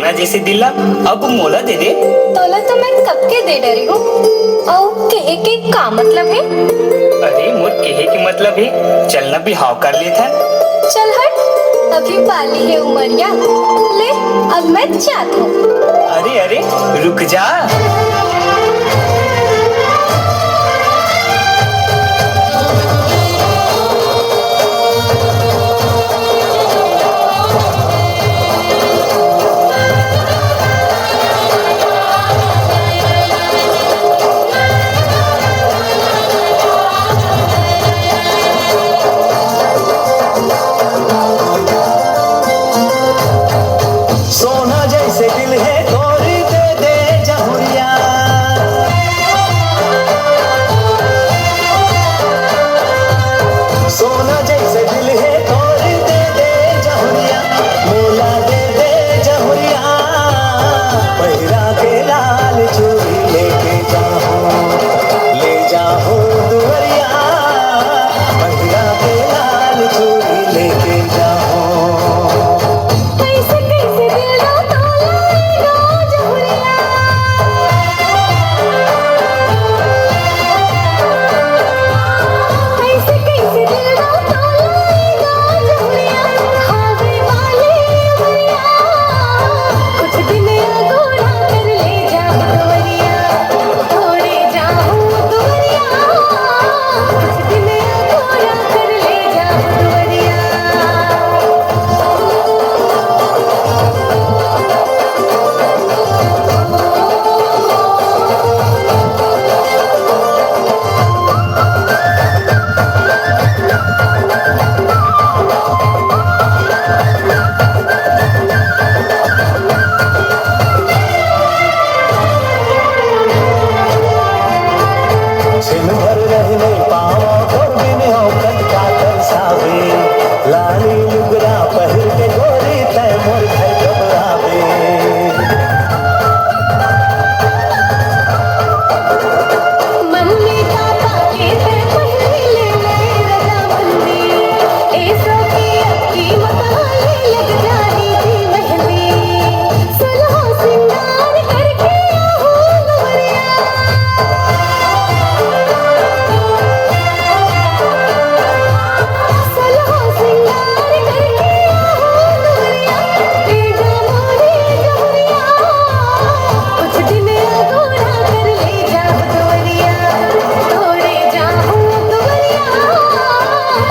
सोना जैसे दिला अब मोला दे दे। तोला तो मैं कब के दे डरी हूँ। और कहे के का मतलब है? अरे मोर कहे के मतलब है चलना बिहाव कर लेता। चल हट, अभी बाली है उमरिया। ले अब मैं जात हूँ। अरे अरे रुक जा। सोना जैसे दिल है गोरी दे दे जहुरिया। सोना जैसे दिल है गोरी दे दे जहुरिया। मोला दे दे जहुरिया। पहिरा के लाल चूड़ी लेके ले जाओ दुवरिया। पहिरा के लाल चूड़ी लेके जाओ। कैसे कैसे दिल तोला जहुरिया। कैसे कैसे दिल तोला जहुरिया। हावे वाली उमरिया। कुछ दिन अगोरा कर ले जा दुवरिया। थोड़े जाऊं दुवरिया। कुछ दिन अगोरा कर ले जा दुवरिया। छिन भर रहने पाओ और बिन औकत का तरसावे। लाली लुगरा पहिर के गोरी तय मोर घर घबरावे। मम्मी पापा के पे पहले ले रजामंदी। ऐसो की अक्की मकाले लग जानी थी मेहंदी। सलहो सिंगार करके आहूं दुवरिया। सलहो सिंगार करके आहूं दुवरिया। ले जा मोरे जहुरिया। कुछ दिन अगोरा कर ले जा दुवरिया। थोड़े जाऊं दुवरिया।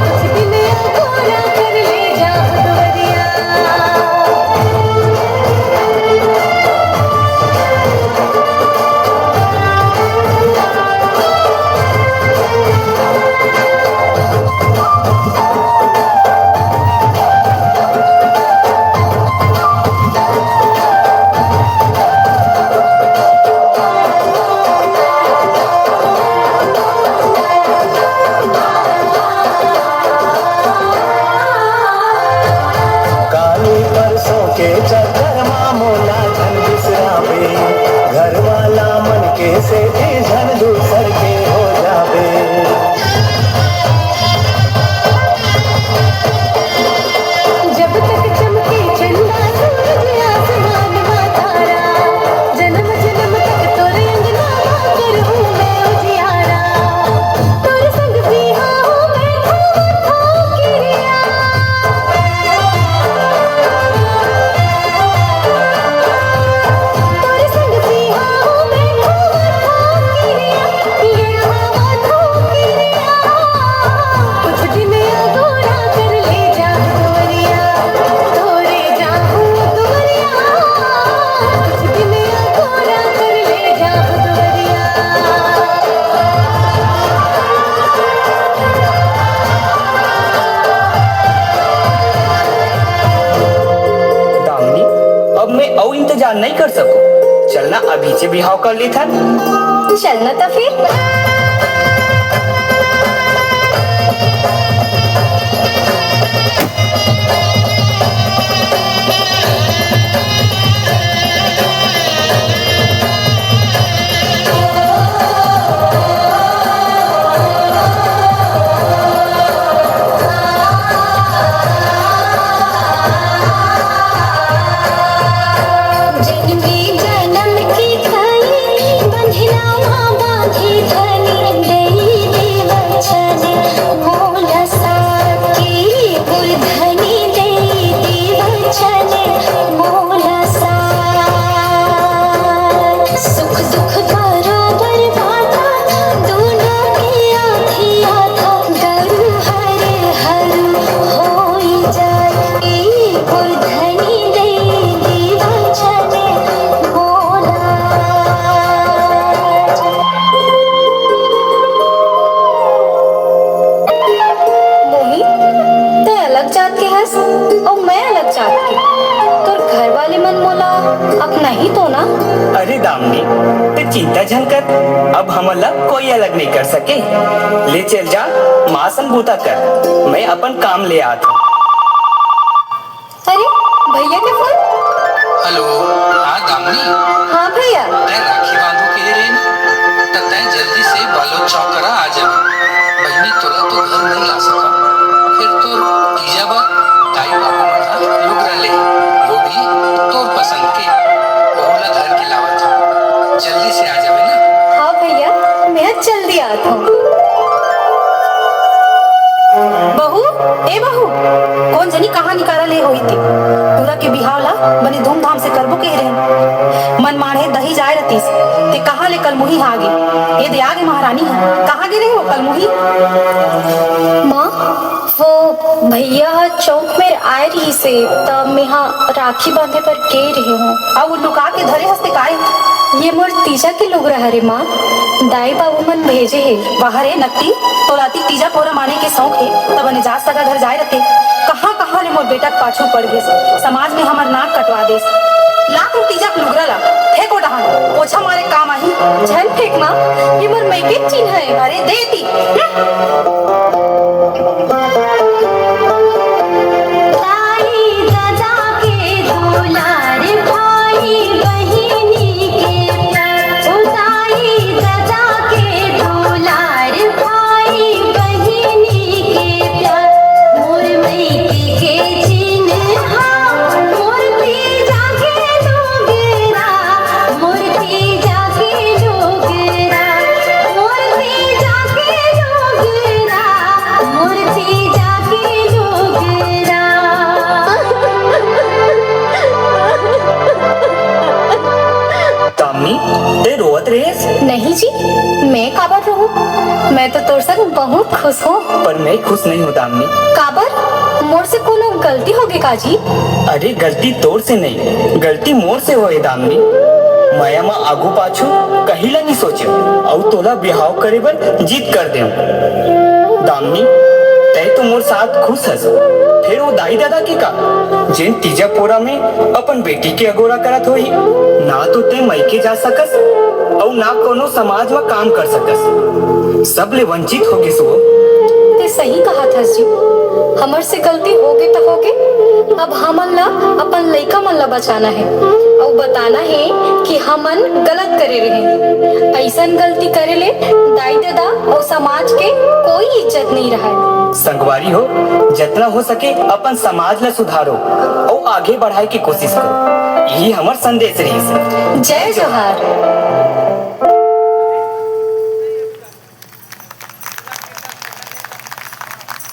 कुछ दिन अगोरा कर ले जा दुवरिया। काली परसों के चक्कर माँ मोला धन बिसरावे। घर वाला मन के से धन दूसर के हो जावे। जब तक चमके चंदा सूरज आसमान में तारा। जन्म जन्म तक तोरे अंगना कर हूँ मैं उजियारा। तोरे संग बिहा हूँ मैं घूम किरिया। तोरे संग बिहा हूँ मैं घूम किरिया। ये हवा धूम किरिया। कुछ दिन अगोरा कर ले जा दुवरिया। थोड़े जाऊं दुवरिया। कुछ दिन अगोरा कर ले जा दुवरिया। दामिनी अब मैं और इंतजार नहीं कर सकूं। चलना अभी से बिहाव कर लेता। चलना तो फिर। अब नहीं तो ना? अरे दामनी ते चिंता झन कर, अब हमला कोई अलग नहीं कर सके। ले चल जा, मासन बूता कर, मैं अपन काम ले आता। अरे भैया के फोन। हेलो, हाँ दामनी, हाँ भैया। तय राखी बांधो के रे त तय जल्दी से बालोद चौकरा आ जा। बहनी तोला तो घर नहीं आ सका, फिर तो तीजा बा ताई बाबू मना लुगरा ले, वो भी तोर पसंद के, बहुला घर के लावत था। जल्दी से आ जावे ना। हाँ भैया, मैं जल्दी आता हूँ। बहू, ए बहू, कौन जनी कहाँ निकाला ले होई थी? पूरा के बिहावला बने धूमधाम से करबो कह रहे। मन माढ़े दही जाए रतीस, ते कहाँ ले कलमुही आगे? ये दे आगे महारानी है, कहाँ गिरे हो कलमुही? माँ, वो भैया चौक में आए रही से तब मैं यहाँ राखी बांधे पर के रही हूँ। अब वो लुका के धरे हंसते काहे? ये मोर तीजा के लोग रहा रे माँ, दाई बाबू मन भेजे है। बाहर है नकटी तो लाती तीजा पोरा माने के शौक है, तब अने जा सका घर जाए रहते। कहाँ कहाँ ले मोर बेटा पाछू पड़ गए, समाज में हमार नाक कटवा देस। लाख तीजा के लुगरा ला फेंको डहान, पोछा मारे काम आई। झन फेंकना, ये मोर मैके चिन्ह है। अरे देती नहीं जी, मैं काबर रहूं? मैं तो तोर संग बहुत खुश हूँ। पर मैं खुश नहीं हूँ दामनी। काबर? मोर से कोनो गलती होगी काजी? अरे गलती तोर से नहीं, गलती मोर से होए दामनी। माया माँ आगू पाछू कहिला नहीं सोचे और तोला बिहाव करे बर जीत कर दे। दामनी तय तो मोर साथ खुश हस, फिर वो दाई दादा के का जिन तीजा पोरा में अपन बेटी के अगोरा करत होई। ना तो ते मैके जा सकस और ना कोनो समाज में काम कर सकस, सब ले वंचित हो गए सो। ते सही कहा था जी, हमर से गलती होगे तो होगे। अब हमन ला अपन लइका मन ला बचाना है और बताना है कि हमन गलत करे रहे। ऐसन गलती करे ले दाई दादा और समाज के कोई इज्जत नहीं रहा। संगवारी हो, जितना हो सके अपन समाज ला सुधारो और आगे बढ़ाए की कोशिश करो, यही हमार संदेश रही। जय जोहार।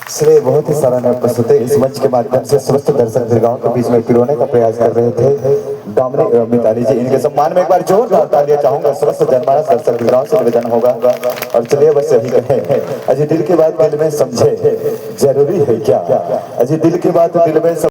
श्रेय बहुत ही सराहनीय प्रस्तुति। इस मंच के माध्यम से समस्त दर्शक दीर्घाओं के बीच में पिरोने का प्रयास कर रहे थे दामनी एवं मिताली जी। इनके सम्मान में एक बार जोरदार तालियां चाहूंगा। समस्त जनमानस दर्शक दीर्घाओं से निवेदन होगा और चलिए बस यही कहें, अजी दिल की बात दिल में समझे, जरूरी है क्या? अजी दिल की बात दिल में